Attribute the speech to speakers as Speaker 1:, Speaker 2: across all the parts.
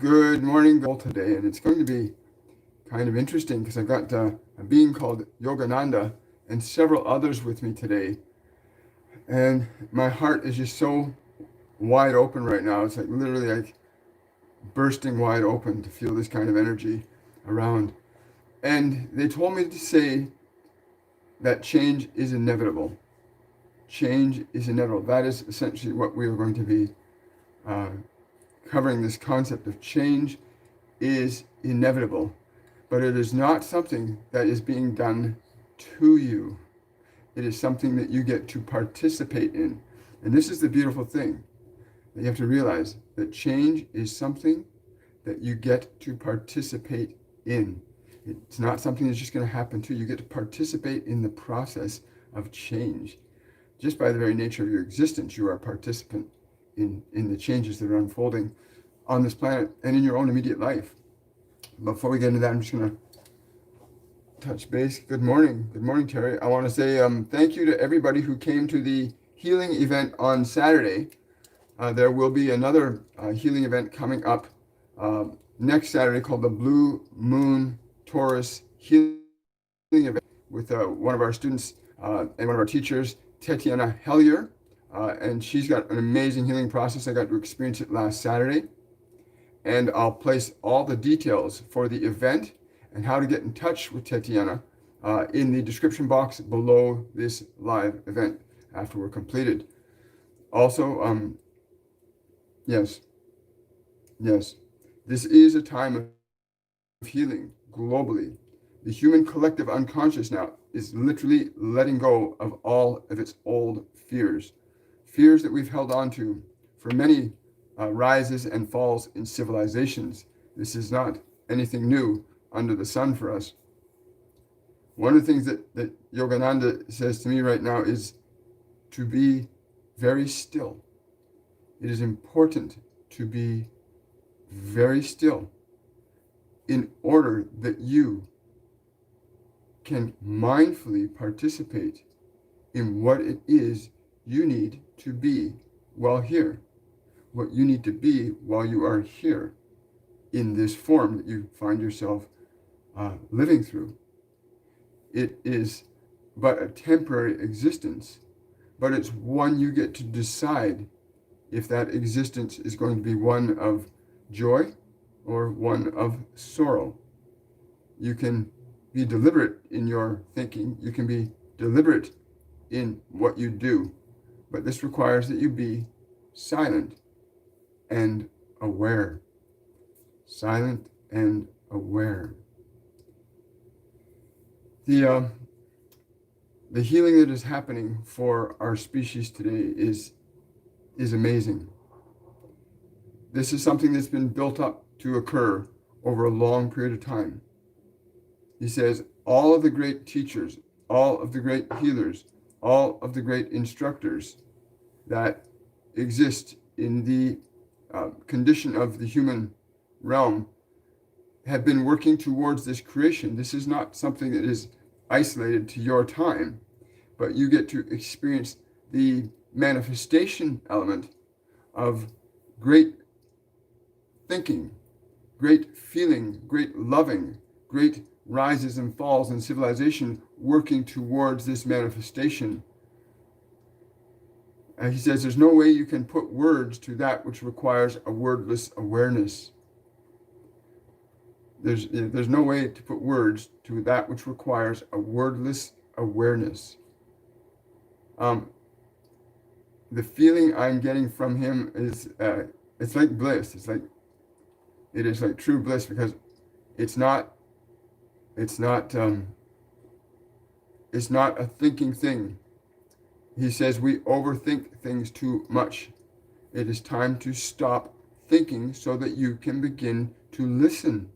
Speaker 1: Good morning, goal today, and it's going to be kind of interesting because I've got a being called Yogananda and several others with me today, and my heart is just so wide open right now. It's like literally like bursting wide open to feel this kind of energy around. And they told me to say that change is inevitable. Change is inevitable. That is essentially what we are going to be uh, covering. This concept of change is inevitable, but it is not something that is being done to you. It is something that you get to participate in. And this is the beautiful thing that you have to realize, that change is something that you get to participate in. It's not something that's just going to happen to you. You get to participate in the process of change. Just by the very nature of your existence, you are a participant in the changes that are unfolding on this planet and in your own immediate life. Before we get into that, I'm just going to touch base. Good morning. Good morning, Terry. I want to say thank you to everybody who came to the healing event on Saturday. There will be another healing event coming up next Saturday called the Blue Moom Taurus Healing event with one of our students and one of our teachers, Tetyana Hellier. And she's got an amazing healing process. I got to experience it last Saturday. And I'll place all the details for the event and how to get in touch with Tetyana in the description box below this live event after we're completed. Also, yes, this is a time of healing globally. The human collective unconscious now is literally letting go of all of its old fears that we've held on to for many rises and falls in civilizations. This is not anything new under the sun for us. One of the things that Yogananda says to me right now is to be very still. It is important to be very still in order that you can mindfully participate in what it is you need to be while here. What you need to be while you are here in this form that you find yourself living through. It is but a temporary existence, but it's one you get to decide if that existence is going to be one of joy or one of sorrow. You can be deliberate in your thinking. You can be deliberate in what you do, but this requires that you be silent and aware. Silent and aware. The healing that is happening for our species today is amazing. This is something that's been built up to occur over a long period of time. He says all of the great teachers, all of the great healers, all of the great instructors that exist in the condition of the human realm have been working towards this creation. This is not something that is isolated to your time, but you get to experience the manifestation element of great thinking, great feeling, great loving, great rises and falls in civilization working towards this manifestation. He says there's no way you can put words to that which requires a wordless awareness. There's no way to put words to that which requires a wordless awareness. The feeling I'm getting from him is it's like bliss. It is like true bliss, because it's not a thinking thing. He says we overthink things too much. It is time to stop thinking so that you can begin to listen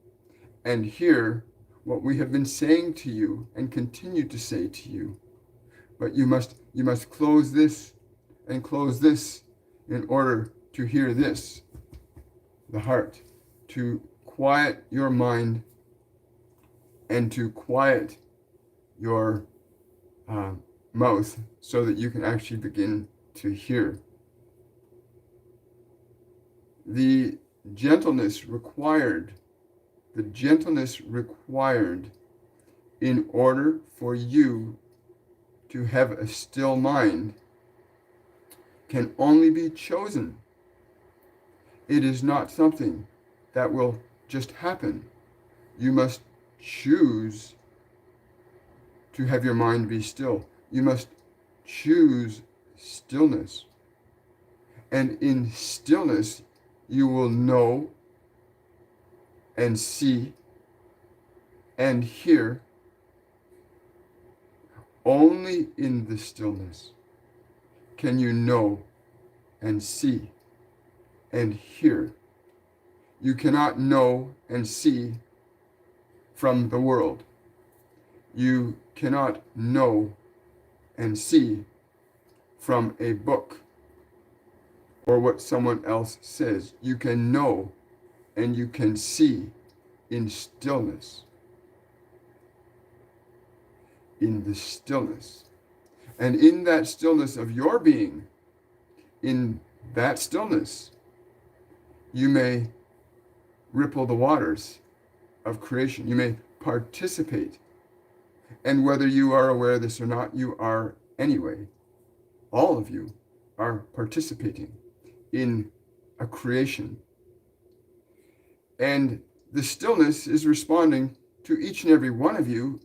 Speaker 1: and hear what we have been saying to you and continue to say to you. But you must close this and close this in order to hear this, the heart, to quiet your mind and to quiet your mouth so that you can actually begin to hear. The gentleness required, the gentleness required in order for you to have a still mind can only be chosen. It is not something that will just happen. You must choose to have your mind be still. You must choose stillness. And in stillness, you will know and see and hear. Only in the stillness can you know and see and hear. You cannot know and see from the world. You cannot know and see from a book or what someone else says. You can know and you can see in stillness. In the stillness. And in that stillness of your being, in that stillness, you may ripple the waters of creation. You may participate. And whether you are aware of this or not, you are anyway. All of you are participating in a creation. And the stillness is responding to each and every one of you.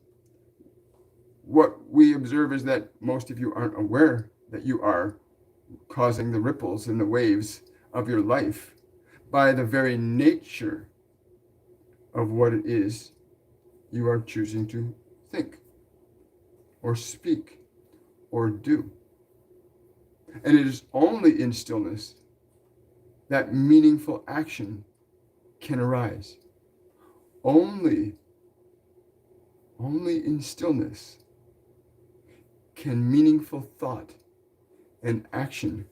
Speaker 1: What we observe is that most of you aren't aware that you are causing the ripples and the waves of your life by the very nature of what it is you are choosing to think or speak or do. And it is only in stillness that meaningful action can arise. Only in stillness can meaningful thought and action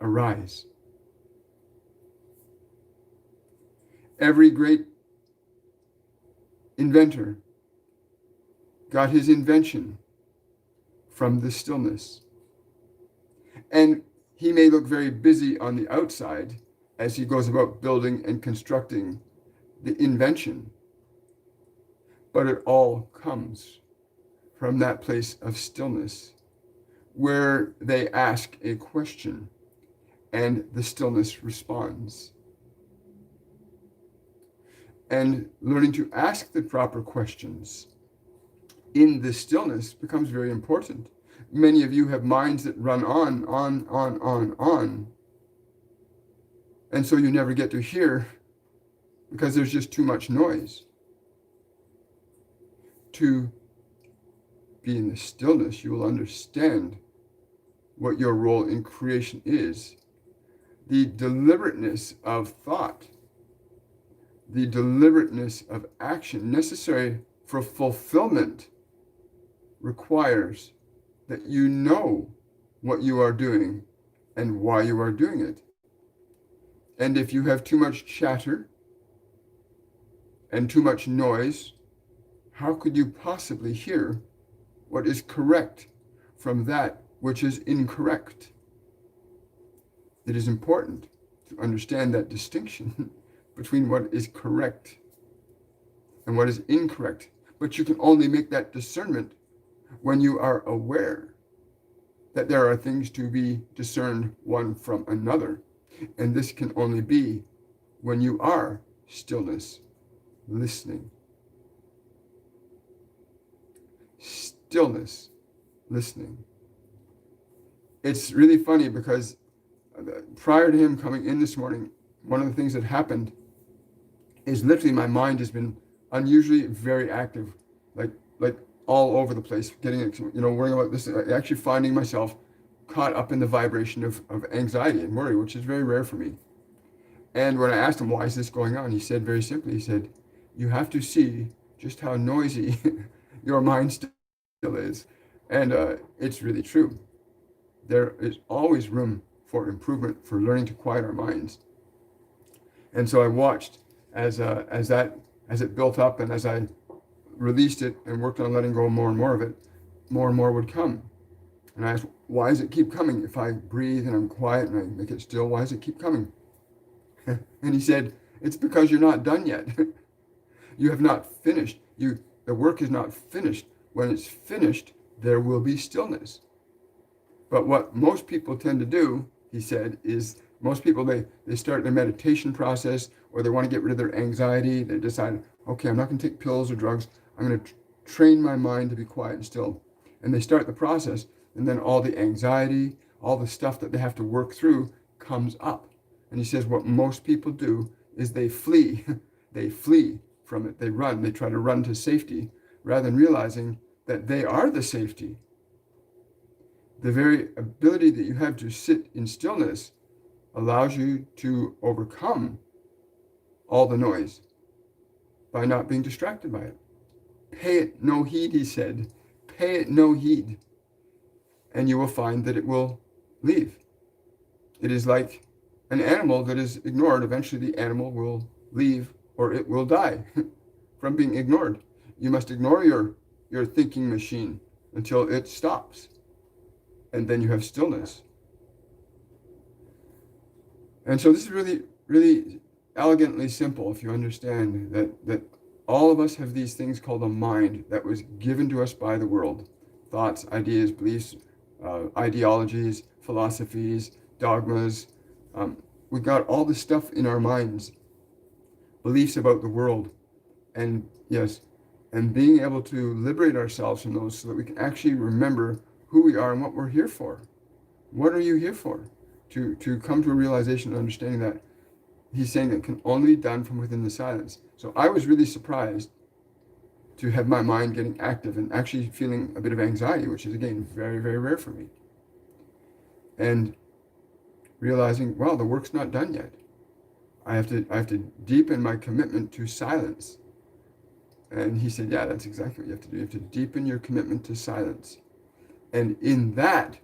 Speaker 1: arise. Every great inventor got his invention from the stillness. And he may look very busy on the outside as he goes about building and constructing the invention, but it all comes from that place of stillness where they ask a question and the stillness responds. And learning to ask the proper questions in the stillness becomes very important. Many of you have minds that run on. And so you never get to hear because there's just too much noise. To be in the stillness, you will understand what your role in creation is. The deliberateness of thought, the deliberateness of action necessary for fulfillment requires that you know what you are doing and why you are doing it. And if you have too much chatter and too much noise, how could you possibly hear what is correct from that which is incorrect? It is important to understand that distinction between what is correct and what is incorrect. But you can only make that discernment when you are aware that there are things to be discerned one from another. And this can only be when you are stillness, listening. Stillness, listening. It's really funny because prior to him coming in this morning, one of the things that happened is literally my mind has been unusually very active, like all over the place, getting, worrying about this, actually finding myself caught up in the vibration of anxiety and worry, which is very rare for me. And when I asked him, why is this going on? He said very simply, he said, you have to see just how noisy your mind still is. And it's really true. There is always room for improvement, for learning to quiet our minds. And so I watched as it built up, and as I released it and worked on letting go more and more of it, more and more would come. And I asked, why does it keep coming? If I breathe and I'm quiet and I make it still, why does it keep coming? And he said, It's because you're not done yet. You have not finished. The work is not finished. When it's finished, there will be stillness. But what most people tend to do, he said, is most people, they start their meditation process, or they want to get rid of their anxiety. They decide, okay, I'm not going to take pills or drugs. I'm going to train my mind to be quiet and still. And they start the process, and then all the anxiety, all the stuff that they have to work through comes up. And he says what most people do is they flee. They flee from it. They run. They try to run to safety rather than realizing that they are the safety. The very ability that you have to sit in stillness allows you to overcome all the noise by not being distracted by it. Pay it no heed, he said. Pay it no heed, and you will find that it will leave. It is like an animal that is ignored. Eventually the animal will leave, or it will die from being ignored. You must ignore your thinking machine until it stops, and then you have stillness. And so this is really, really elegantly simple if you understand that all of us have these things called a mind that was given to us by the world. Thoughts, ideas, beliefs, ideologies, philosophies, dogmas. We got all this stuff in our minds, beliefs about the world. And yes, and being able to liberate ourselves from those so that we can actually remember who we are and what we're here for. What are you here for? To come to a realization and understanding that he's saying that can only be done from within the silence. So I was really surprised to have my mind getting active and actually feeling a bit of anxiety, which is, again, very, very rare for me. And realizing, wow, the work's not done yet. I have to deepen my commitment to silence. And he said, yeah, that's exactly what you have to do. You have to deepen your commitment to silence. And in that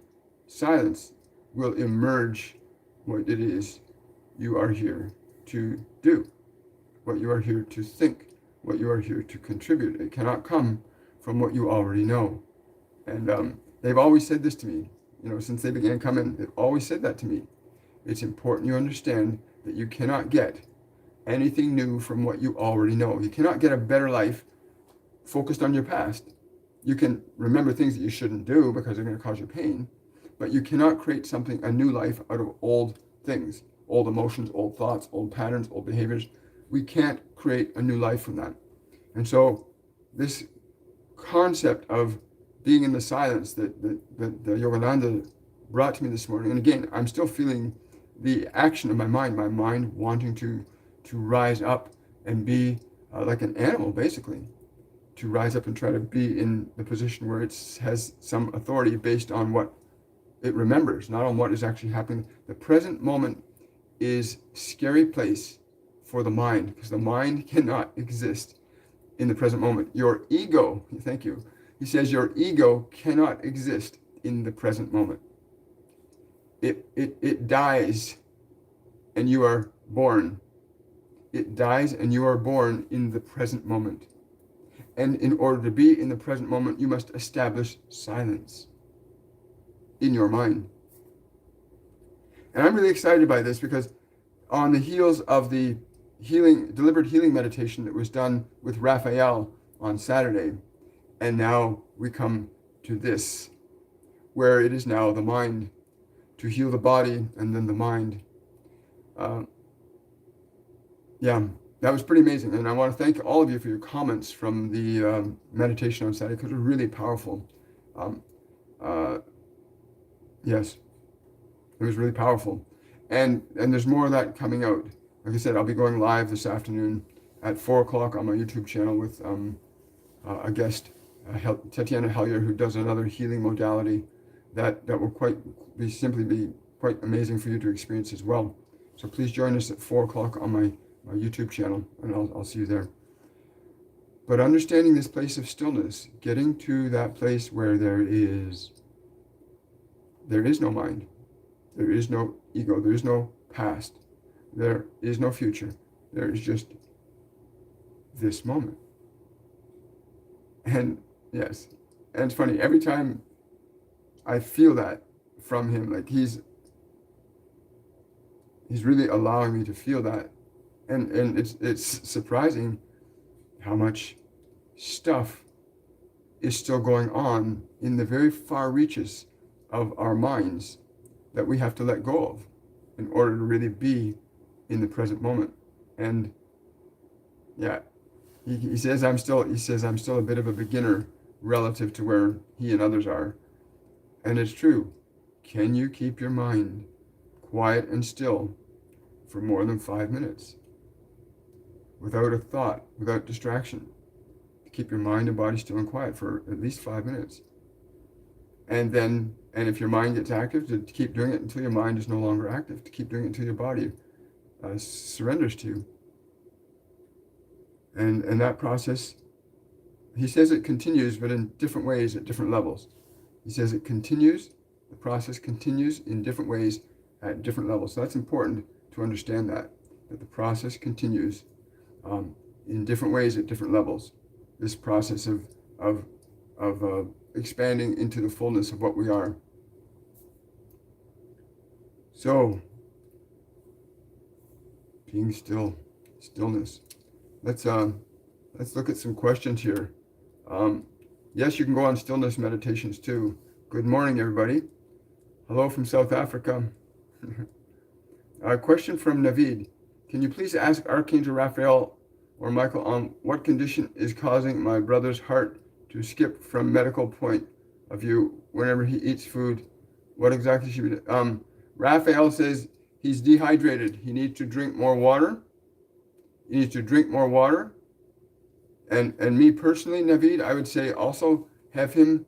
Speaker 1: silence will emerge what it is you are here to do, what you are here to think, what you are here to contribute. It cannot come from what you already know. And they've always said this to me, since they began coming, they've always said that to me. It's important you understand that you cannot get anything new from what you already know. You cannot get a better life focused on your past. You can remember things that you shouldn't do because they're going to cause you pain, but you cannot create a new life out of old things, old emotions, old thoughts, old patterns, old behaviors. We can't create a new life from that. And so this concept of being in the silence that Yogananda brought to me this morning, and again, I'm still feeling the action of my mind wanting to rise up and be like an animal, basically, to rise up and try to be in the position where it has some authority based on what it remembers, not on what is actually happening. The present moment is a scary place for the mind, because the mind cannot exist in the present moment. Your ego, thank you, he says your ego cannot exist in the present moment. It dies and you are born. It dies and you are born in the present moment. And in order to be in the present moment, you must establish silence in your mind. And I'm really excited by this because on the heels of the deliberate healing meditation that was done with Raphael on Saturday, and now we come to this, where it is now the mind to heal the body and then the mind. That was pretty amazing. And I want to thank all of you for your comments from the meditation on Saturday, because it was really powerful. Yes, it was really powerful. And there's more of that coming out. Like I said, I'll be going live this afternoon at 4 o'clock on my YouTube channel with a guest, Tetyana Hellier, who does another healing modality that will simply be quite amazing for you to experience as well. So please join us at 4 o'clock on my YouTube channel, and I'll see you there. But understanding this place of stillness, getting to that place where there is no mind, there is no ego, there is no past, there is no future, there is just this moment. And yes, and it's funny, every time I feel that from him, like he's really allowing me to feel that. And it's surprising how much stuff is still going on in the very far reaches of our minds that we have to let go of in order to really be in the present moment. And yeah, he says I'm still a bit of a beginner relative to where he and others are. And it's true. Can you keep your mind quiet and still for more than 5 minutes? Without a thought, without distraction. Keep your mind and body still and quiet for at least 5 minutes. And if your mind gets active, to keep doing it until your mind is no longer active, to keep doing it until your body surrenders to you. And that process, he says it continues, but in different ways at different levels. He says it continues, the process continues in different ways at different levels. So that's important to understand that the process continues in different ways at different levels. This process of expanding into the fullness of what we are. So, being still, stillness. Let's look at some questions here. Yes, you can go on stillness meditations too. Good morning, everybody. Hello from South Africa. A question from Navid. Can you please ask Archangel Raphael or Michael on what condition is causing my brother's heart to skip from medical point of view whenever he eats food? What exactly should be done? Raphael says he's dehydrated. He needs to drink more water. He needs to drink more water. And me personally, Navid, I would say also have him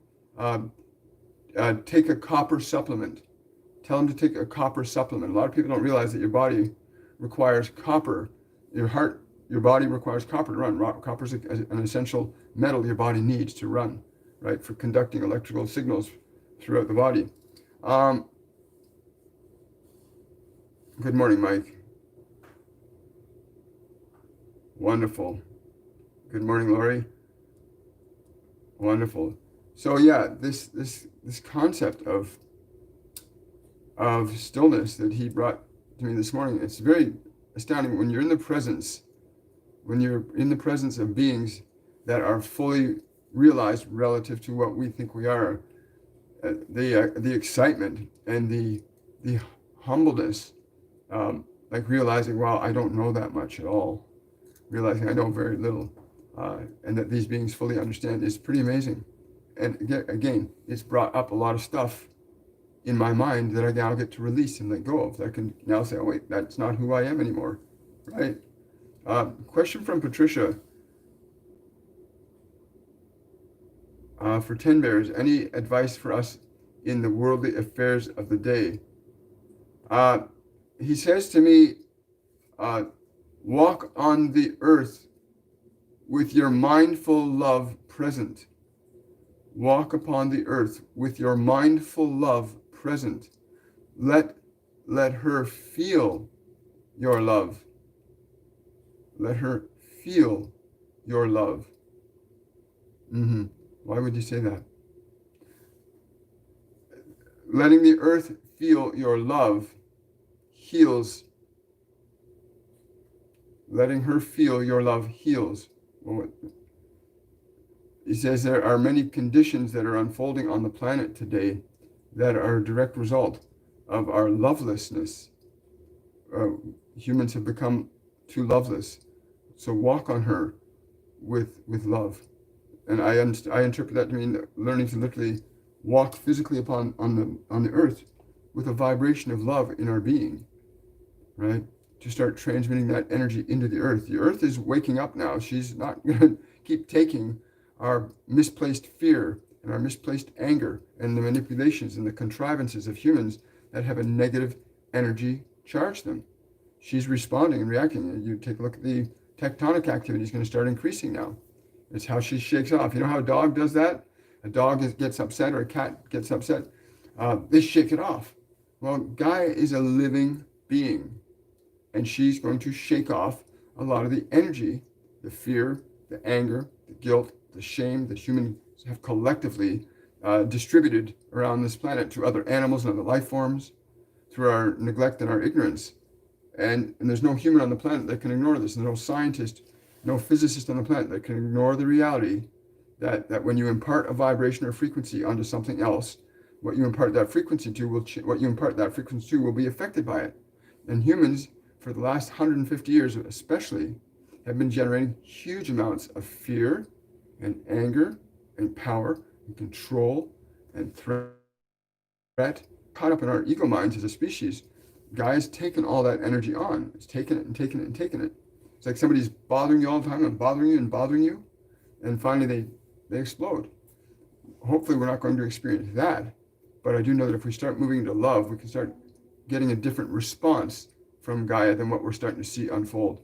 Speaker 1: take a copper supplement. Tell him to take a copper supplement. A lot of people don't realize that your body requires copper. Your body requires copper to run. Copper is an essential metal your body needs to run, right, for conducting electrical signals throughout the body. Good morning, Mike. Wonderful. Good morning, Lori. Wonderful. So yeah, this concept of stillness that he brought to me this morning, it's very astounding when you're in the presence of beings that are fully realized relative to what we think we are. The excitement and the humbleness, like realizing, wow, I don't know that much at all. Realizing I know very little, and that these beings fully understand is pretty amazing. And again, it's brought up a lot of stuff in my mind that I now get to release and let go of. That I can now say, oh wait, that's not who I am anymore, right? Question from Patricia. For 10 bears, any advice for us in the worldly affairs of the day? He says to me, walk on the earth with your mindful love present. Walk upon the earth with your mindful love present. Let her feel your love. Let her feel your love. Why would you say that? Letting the earth feel your love heals. Letting her feel your love heals. He says there are many conditions that are unfolding on the planet today that are a direct result of our lovelessness. Humans have become too loveless. So walk on her with love. And I interpret that to mean learning to literally walk physically on the earth with a vibration of love in our being, right? To start transmitting that energy into the earth. The earth is waking up now. She's not going to keep taking our misplaced fear and our misplaced anger and the manipulations and the contrivances of humans that have a negative energy charge them. She's responding and reacting. You take a look at the tectonic activity is going to start increasing now. It's how she shakes off. You know how a dog does that? A dog gets upset or a cat gets upset. They shake it off. Well, Gaia is a living being, and she's going to shake off a lot of the energy, the fear, the anger, the guilt, the shame that humans have collectively distributed around this planet to other animals and other life forms through our neglect and our ignorance. And there's no human on the planet that can ignore this. There's no scientist, no physicist on the planet that can ignore the reality that when you impart a vibration or frequency onto something else, what you impart that frequency to will be affected by it. And humans, for the last 150 years especially, have been generating huge amounts of fear and anger and power and control and threat. Caught up in our ego minds as a species, Gaia's taken all that energy on. It's taken it and taken it and taken it. It's like somebody's bothering you all the time and bothering you, and finally they explode. Hopefully we're not going to experience that, but I do know that if we start moving into love, we can start getting a different response from Gaia than what we're starting to see unfold.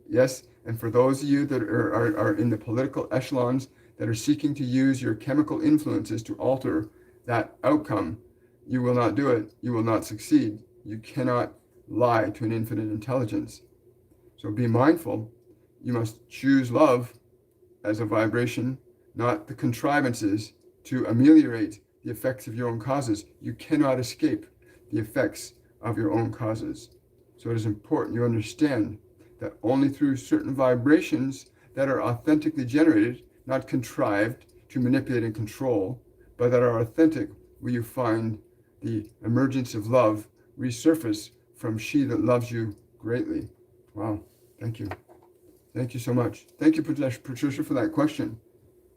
Speaker 1: Yes, and for those of you that are in the political echelons that are seeking to use your chemical influences to alter that outcome, you will not do it. You will not succeed. You cannot lie to an infinite intelligence. So be mindful. You must choose love as a vibration, not the contrivances to ameliorate the effects of your own causes. You cannot escape the effects of your own causes. So it is important you understand that only through certain vibrations that are authentically generated, not contrived to manipulate and control, but that are authentic, will you find the emergence of love resurface from she that loves you greatly. Wow, thank you. Thank you so much. Thank you, Patricia, for that question.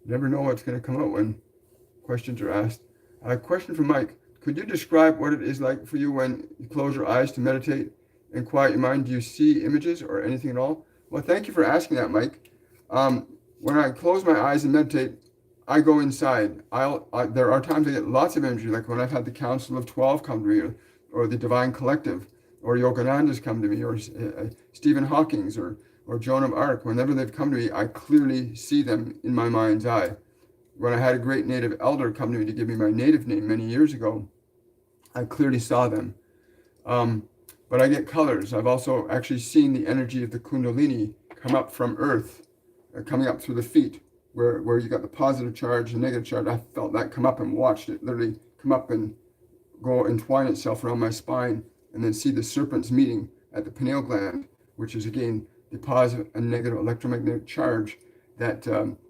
Speaker 1: You never know what's going to come out when questions are asked. A question from Mike. Could you describe what it is like for you when you close your eyes to meditate and quiet your mind? Do you see images or anything at all? Well, thank you for asking that, Mike. When I close my eyes and meditate, I go inside. There are times I get lots of imagery, like when I've had the Council of 12 come to me, or the Divine Collective, or Yogananda's come to me, or Stephen Hawking's, or Joan of Arc. Whenever they've come to me, I clearly see them in my mind's eye. When I had a great native elder come to me to give me my native name many years ago, I clearly saw them. But I get colors. I've also actually seen the energy of the Kundalini come up from earth, coming up through the feet, where you got the positive charge and negative charge. I felt that come up and watched it literally come up and go entwine itself around my spine, and then see the serpents meeting at the pineal gland, which is again the positive and negative electromagnetic charge that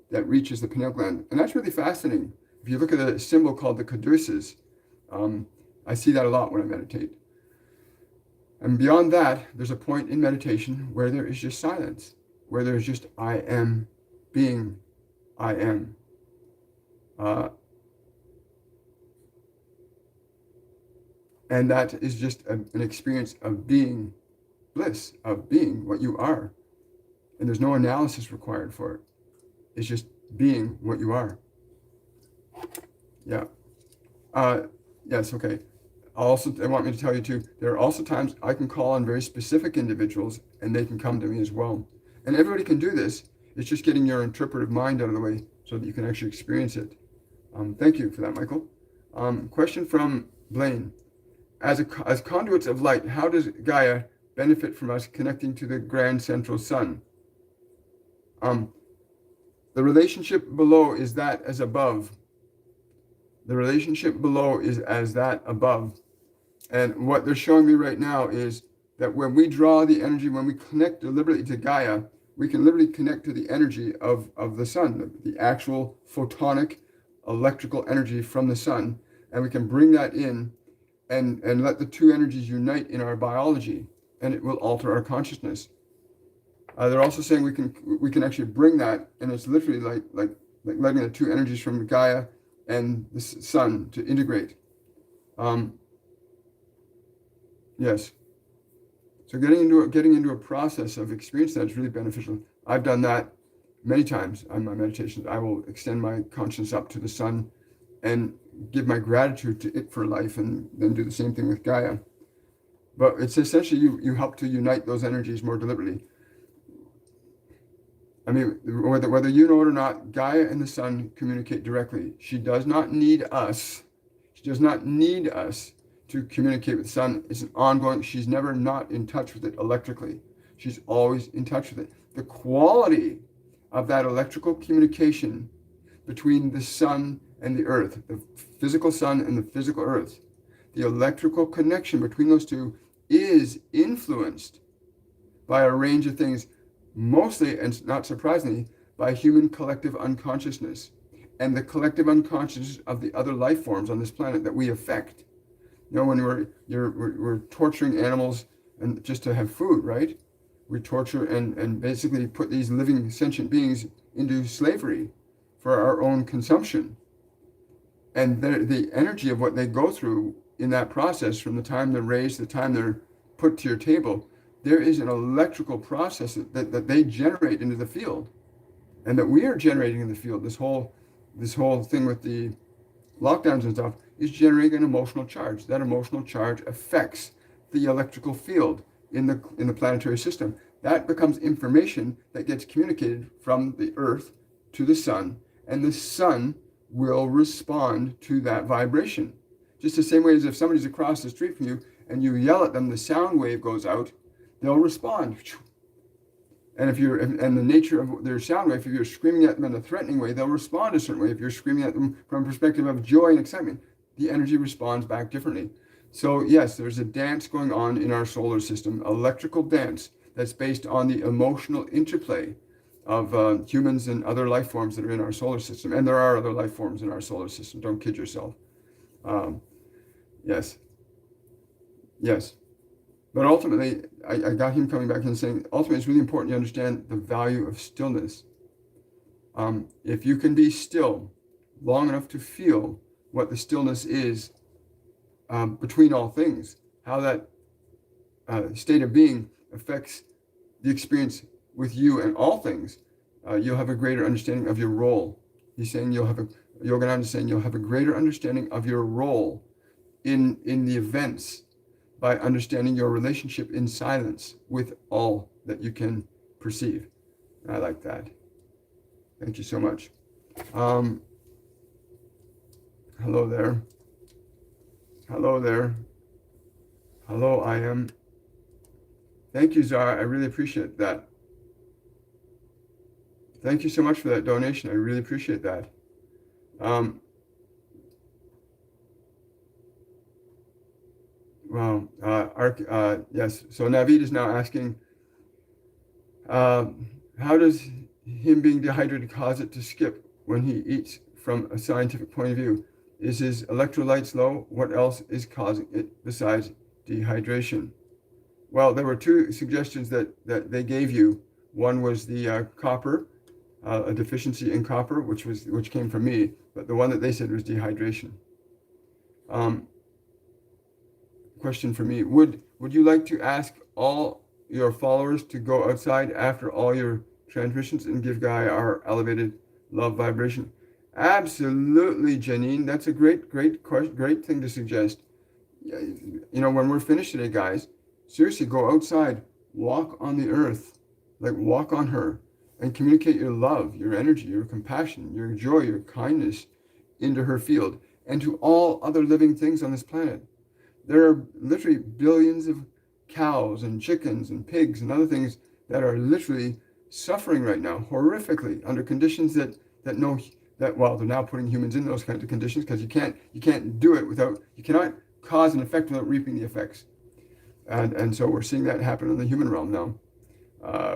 Speaker 1: reaches the pineal gland. And that's really fascinating. If you look at a symbol called the caduceus, I see that a lot when I meditate. And beyond that, there's a point in meditation where there is just silence, where there's just I am being. I am. And that is just an experience of being bliss, of being what you are. And there's no analysis required for it. It's just being what you are. Yeah. Yes, okay. Also, they want me to tell you too, there are also times I can call on very specific individuals and they can come to me as well. And everybody can do this. It's just getting your interpretive mind out of the way so that you can actually experience it. Thank you for that, Michael. Question from Blaine. As conduits of light, how does Gaia benefit from us connecting to the grand central sun? The relationship below is that as above. The relationship below is as that above. And what they're showing me right now is that when we draw the energy, when we connect deliberately to Gaia, we can literally connect to the energy of the sun, the actual photonic electrical energy from the sun. And we can bring that in and let the two energies unite in our biology, and it will alter our consciousness. They're also saying we can actually bring that, and it's literally like letting the two energies from Gaia and the sun to integrate. Yes. So getting into a process of experience that is really beneficial. I've done that many times on my meditations. I will extend my consciousness up to the sun and give my gratitude to it for life, and then do the same thing with Gaia. But it's essentially you help to unite those energies more deliberately. I mean, whether you know it or not, Gaia and the sun communicate directly. She does not need us. She does not need us to communicate with the sun. It's an ongoing, she's never not in touch with it electrically. She's always in touch with it. The quality of that electrical communication between the sun and the earth, the physical sun and the physical earth, the electrical connection between those two is influenced by a range of things, mostly, and not surprisingly, by human collective unconsciousness and the collective unconsciousness of the other life forms on this planet that we affect. You know, when we're torturing animals and just to have food, right? We torture and basically put these living sentient beings into slavery for our own consumption. And the energy of what they go through in that process, from the time they're raised to the time they're put to your table, there is an electrical process that they generate into the field, and that we are generating in the field. This whole thing with the lockdowns and stuff is generating an emotional charge. That emotional charge affects the electrical field in the planetary system. That becomes information that gets communicated from the Earth to the Sun, and the Sun will respond to that vibration. Just the same way as if somebody's across the street from you and you yell at them, the sound wave goes out, they'll respond. And and the nature of their sound wave, if you're screaming at them in a threatening way, they'll respond a certain way. If you're screaming at them from a perspective of joy and excitement, the energy responds back differently. So yes, there's a dance going on in our solar system, electrical dance, that's based on the emotional interplay of humans and other life forms that are in our solar system. And there are other life forms in our solar system. Don't kid yourself. Yes. Yes. But ultimately, I got him coming back and saying, ultimately, it's really important you understand the value of stillness. If you can be still long enough to feel what the stillness is between all things, how that state of being affects the experience with you and all things, you'll have a greater understanding of your role. He's saying Yogananda is saying you'll have a greater understanding of your role in the events by understanding your relationship in silence with all that you can perceive. I like that. Thank you so much. Hello there. Hello there. Hello, I am. Thank you, Zara. I really appreciate that. Thank you so much for that donation. I really appreciate that. Wow. Yes. So Navid is now asking, how does him being dehydrated cause it to skip when he eats from a scientific point of view? Is his electrolytes low? What else is causing it besides dehydration? Well, there were two suggestions that they gave you. One was the copper, a deficiency in copper, which came from me, but the one that they said was dehydration. Question for me: Would you like to ask all your followers to go outside after all your transmissions and give Gaia our elevated love vibration? Absolutely, Janine. That's a great thing to suggest. You know, when we're finished today, guys, seriously, go outside, walk on the earth, like walk on her, and communicate your love, your energy, your compassion, your joy, your kindness into her field and to all other living things on this planet. There are literally billions of cows and chickens and pigs and other things that are literally suffering right now, horrifically, under conditions that well, they're now putting humans in those kinds of conditions because you can't do it without, you cannot cause an effect without reaping the effects. And so we're seeing that happen in the human realm now.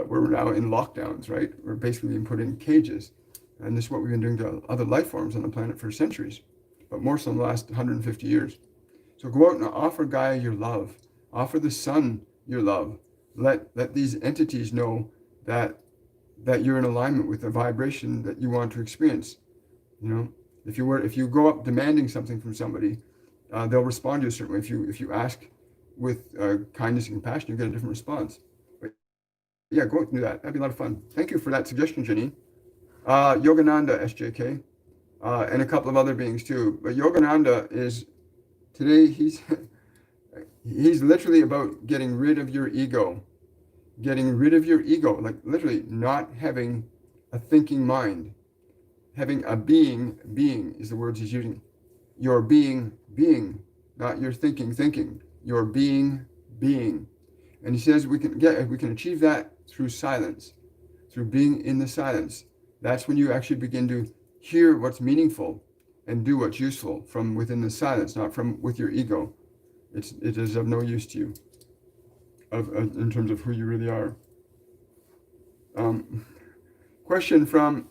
Speaker 1: We're now in lockdowns, right? We're basically being put in cages. And this is what we've been doing to other life forms on the planet for centuries, but more so in the last 150 years. So go out and offer Gaia your love. Offer the sun your love. Let these entities know that you're in alignment with the vibration that you want to experience. You know, if you go up demanding something from somebody, they'll respond to you a certain way. If you ask with kindness and compassion, you get a different response. But yeah, go out and do that. That'd be a lot of fun. Thank you for that suggestion, Janine. Yogananda, SJK, and a couple of other beings too. But Yogananda is today. He's literally about getting rid of your ego. Getting rid of your ego, like literally not having a thinking mind. Having a being is the words he's using. Your being, not your thinking. Your being. And he says we can achieve that through silence, through being in the silence. That's when you actually begin to hear what's meaningful and do what's useful from within the silence, not from with your ego. It is of no use to you. in terms of who you really are. Question from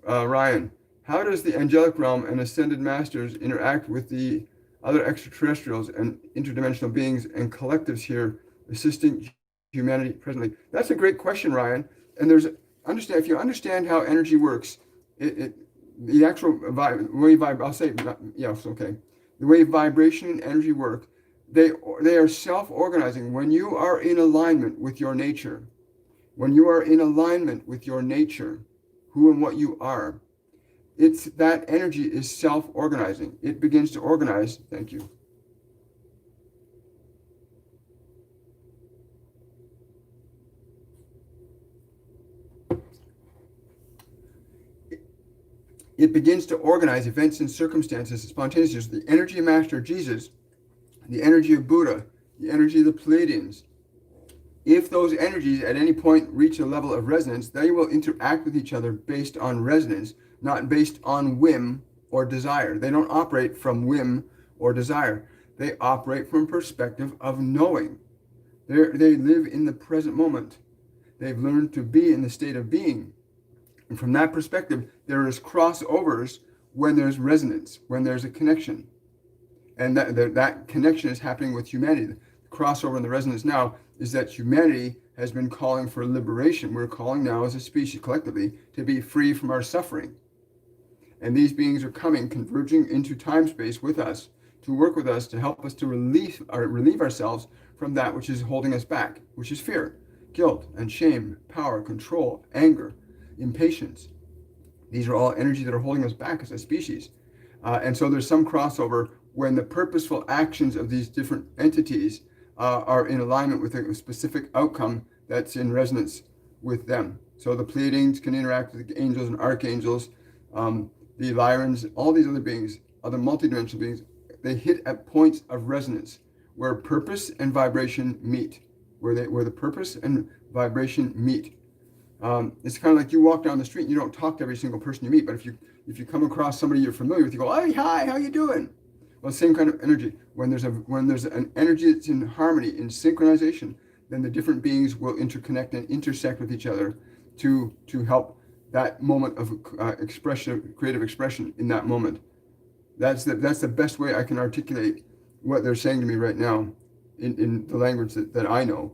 Speaker 1: Ryan. How does the angelic realm and ascended masters interact with the other extraterrestrials and interdimensional beings and collectives here assisting humanity presently? That's a great question, Ryan. And if you understand how energy works, the actual I'll say, yes, okay. The way vibration and energy work, they are self-organizing. When you are in alignment with your nature, when you are in alignment with your nature, who and what you are, it's that energy is self-organizing. It begins to organize. Thank you. It begins to organize events and circumstances spontaneously. The energy of Master Jesus, the energy of Buddha, the energy of the Pleiadians, if those energies at any point reach a level of resonance, they will interact with each other based on resonance, not based on whim or desire. They don't operate from whim or desire. They operate from a perspective of knowing. They live in the present moment. They've learned to be in the state of being. And from that perspective, there is crossovers when there's resonance, when there's a connection. And that connection is happening with humanity. The crossover and the resonance now is that humanity has been calling for liberation. We're calling now as a species collectively to be free from our suffering. And these beings are coming, converging into time-space with us, to work with us, to help us to relieve ourselves from that which is holding us back, which is fear, guilt, and shame, power, control, anger, impatience. These are all energy that are holding us back as a species. And so there's some crossover when the purposeful actions of these different entities are in alignment with a specific outcome that's in resonance with them. So the Pleiadians can interact with the angels and archangels, the Lyrans, all these other beings, other multidimensional beings. They hit at points of resonance where purpose and vibration meet, where the purpose and vibration meet. It's kind of like you walk down the street and you don't talk to every single person you meet, but if you come across somebody you're familiar with, you go, "Hey, hi, how you doing?" Well, same kind of energy. When there's an energy that's in harmony, in synchronization, then the different beings will interconnect and intersect with each other to help that moment of expression, creative expression in that moment. That's the best way I can articulate what they're saying to me right now in the language that I know,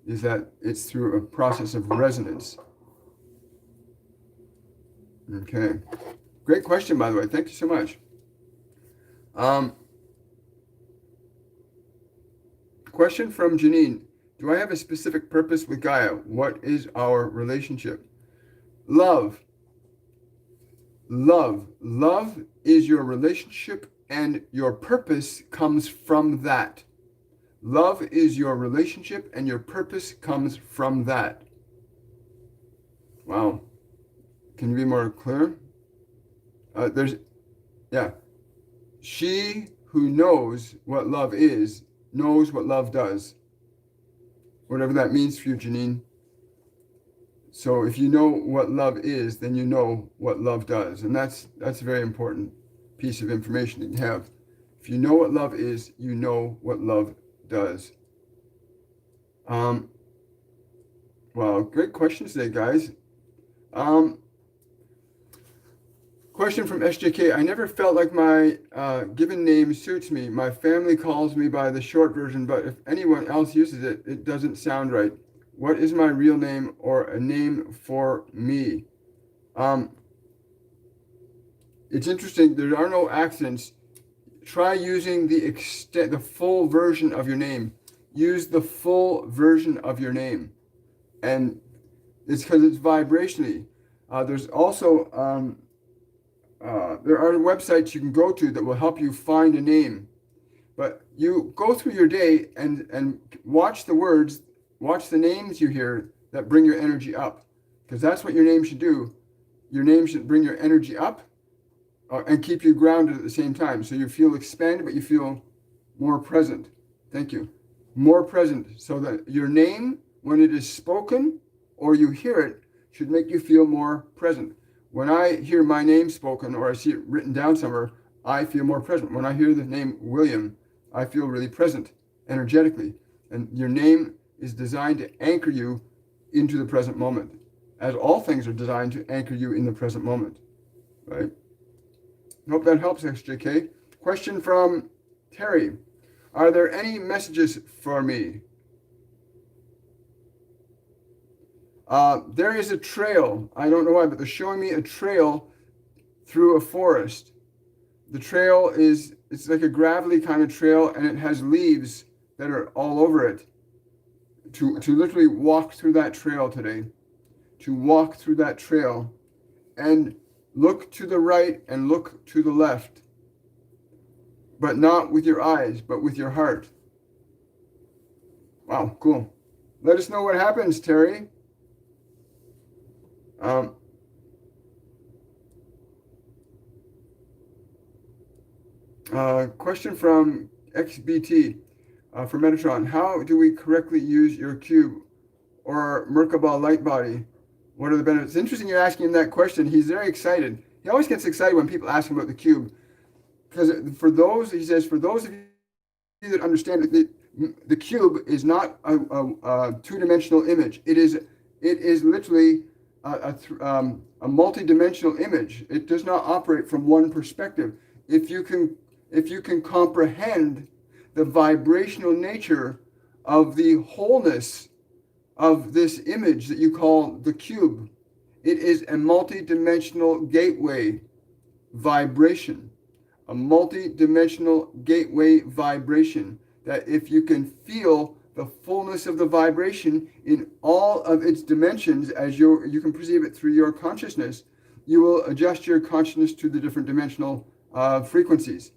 Speaker 1: is that it's through a process of resonance. Okay. Great question, by the way. Thank you so much. Question from Janine. Do I have a specific purpose with Gaia? What is our relationship? Love. Love is your relationship, and your purpose comes from that. Love is your relationship, and your purpose comes from that. Wow. Can you be more clear? She who knows what love is, knows what love does. Whatever that means for you, Janine. So if you know what love is, then you know what love does. And that's a very important piece of information to have. If you know what love is, you know what love does. Well, great questions today, guys. Question from SJK. I never felt like my given name suits me. My family calls me by the short version, but if anyone else uses it, it doesn't sound right. What is my real name or a name for me? It's interesting. There are no accidents. Try using the full version of your name. Use the full version of your name. And it's because it's vibrationally. There's also... there are websites you can go to that will help you find a name. But you go through your day and watch the words, watch the names you hear that bring your energy up. Because that's what your name should do. Your name should bring your energy up and keep you grounded at the same time. So you feel expanded, but you feel more present. Thank you. More present. So that your name, when it is spoken or you hear it, should make you feel more present. When I hear my name spoken or I see it written down somewhere, I feel more present. When I hear the name William, I feel really present energetically. And your name is designed to anchor you into the present moment, as all things are designed to anchor you in the present moment, right? Hope that helps, XJK. Question from Terry. Are there any messages for me? There is a trail. I don't know why, but they're showing me a trail through a forest. The trail it's like a gravelly kind of trail, and it has leaves that are all over it. To literally walk through that trail today, to walk through that trail and look to the right and look to the left, but not with your eyes, but with your heart. Wow, cool. Let us know what happens, Terry. Question from XBT for Metatron. How do we correctly use your cube or Merkabah light body? What are the benefits? It's interesting you're asking him that question. He's very excited. He always gets excited when people ask him about the cube. Because for those, he says, for those of you that understand that the cube is not a two-dimensional image. It is literally a multi-dimensional image. It does not operate from one perspective. If you can comprehend the vibrational nature of the wholeness of this image that you call the cube, it is a multi-dimensional gateway vibration, a multi-dimensional gateway vibration that if you can feel the fullness of the vibration in all of its dimensions as you can perceive it through your consciousness, you will adjust your consciousness to the different dimensional frequencies.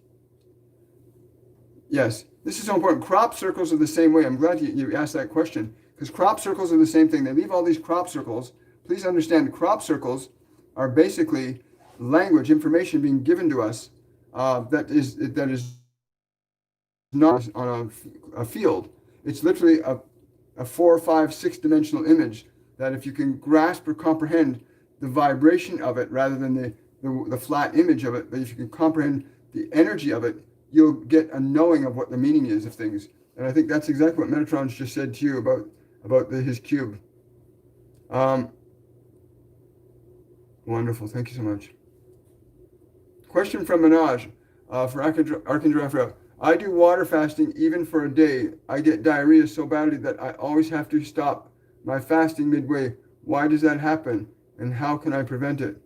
Speaker 1: Yes, this is so important. Crop circles are the same way. I'm glad you asked that question, because crop circles are the same thing. They leave all these crop circles. Please understand, crop circles are basically language, information being given to us that is not on a field. It's literally a 4, 5, 6 dimensional image that if you can grasp or comprehend the vibration of it rather than the flat image of it, but if you can comprehend the energy of it, you'll get a knowing of what the meaning is of things. And I think that's exactly what Metatron's just said to you about his cube. Wonderful. Thank you so much. Question from Manoj for Archangel Raphael. I do water fasting even for a day. I get diarrhea so badly that I always have to stop my fasting midway. Why does that happen? And how can I prevent it?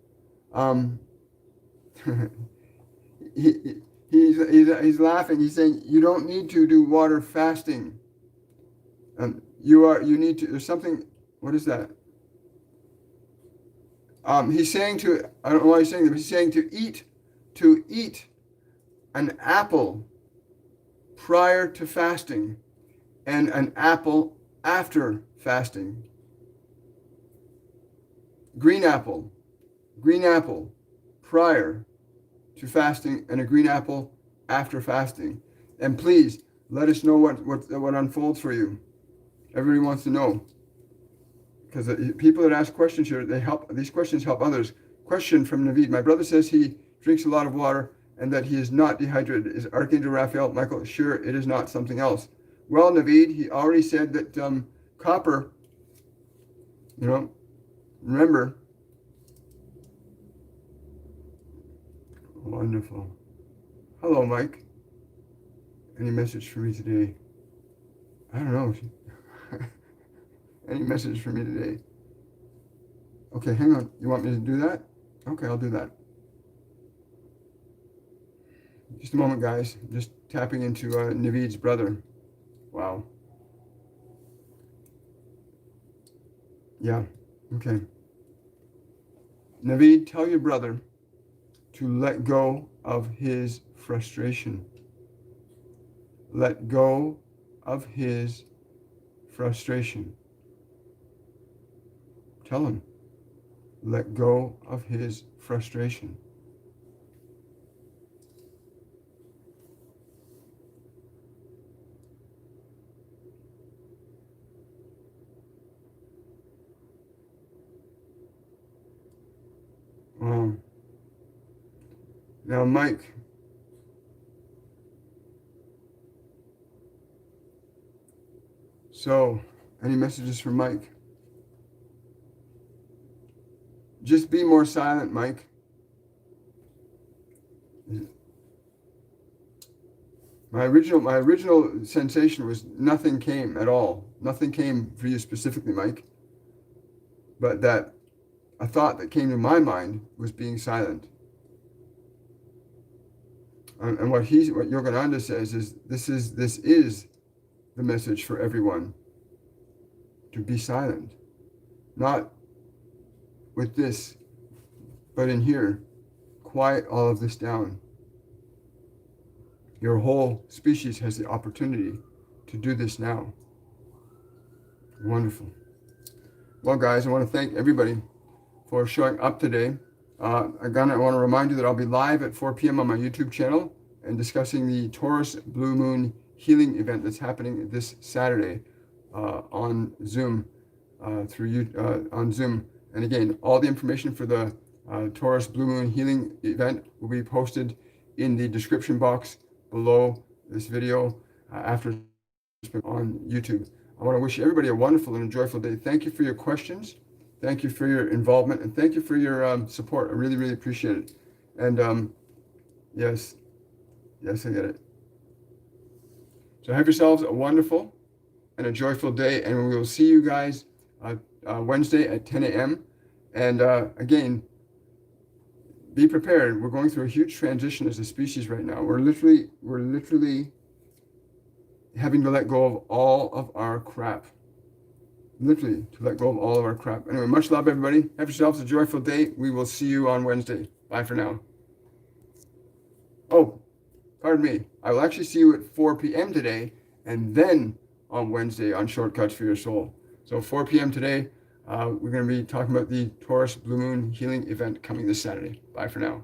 Speaker 1: He's laughing. He's saying you don't need to do water fasting. You need to. There's something. What is that? He's saying to. I don't know why he's saying that. But he's saying to eat an apple prior to fasting and an apple after fasting. Green apple prior to fasting and a green apple after fasting. And please let us know what unfolds for you. Everybody wants to know, because people that ask questions here, these questions help others. Question from Naveed. My brother says he drinks a lot of water and that he is not dehydrated. Is Archangel Raphael, Michael? Sure, it is not something else. Well, Naveed, he already said that copper, remember. Wonderful. Hello, Mike. Any message for me today? I don't know. Any message for me today? Okay, hang on. You want me to do that? Okay, I'll do that. Just a moment, guys. Just tapping into Naveed's brother. Wow. Yeah, okay. Naveed, tell your brother to let go of his frustration. Let go of his frustration. Tell him, let go of his frustration. Now, Mike, so Any messages from Mike? Just be more silent, Mike. My original sensation was nothing came at all. Nothing came for you specifically, Mike. But that a thought that came to my mind was being silent. And what Yogananda says is this is the message for everyone. To be silent. Not with this, but in here. Quiet all of this down. Your whole species has the opportunity to do this now. Wonderful. Well, guys, I want to thank everybody for showing up today. I want to remind you that I'll be live at 4 p.m. on my YouTube channel and discussing the Taurus Blue Moon Healing event that's happening this Saturday on Zoom, on Zoom. And again, all the information for the Taurus Blue Moon Healing event will be posted in the description box below this video after on YouTube. I want to wish everybody a wonderful and joyful day. Thank you for your questions. Thank you for your involvement, and thank you for your support. I really, really appreciate it. And yes, I get it. So have yourselves a wonderful and a joyful day, and we will see you guys Wednesday at 10 a.m. And again, be prepared. We're going through a huge transition as a species right now. We're literally having to let go of all of our crap. Literally to let go of all of our crap. Anyway, much love, everybody. Have yourselves a joyful day. We will see you on Wednesday. Bye for now. Oh, pardon me. I will actually see you at 4 p.m. today, and then on Wednesday on Shortcuts for Your Soul. So 4 p.m. today, we're going to be talking about the Taurus Blue Moon Healing event coming this Saturday. Bye for now.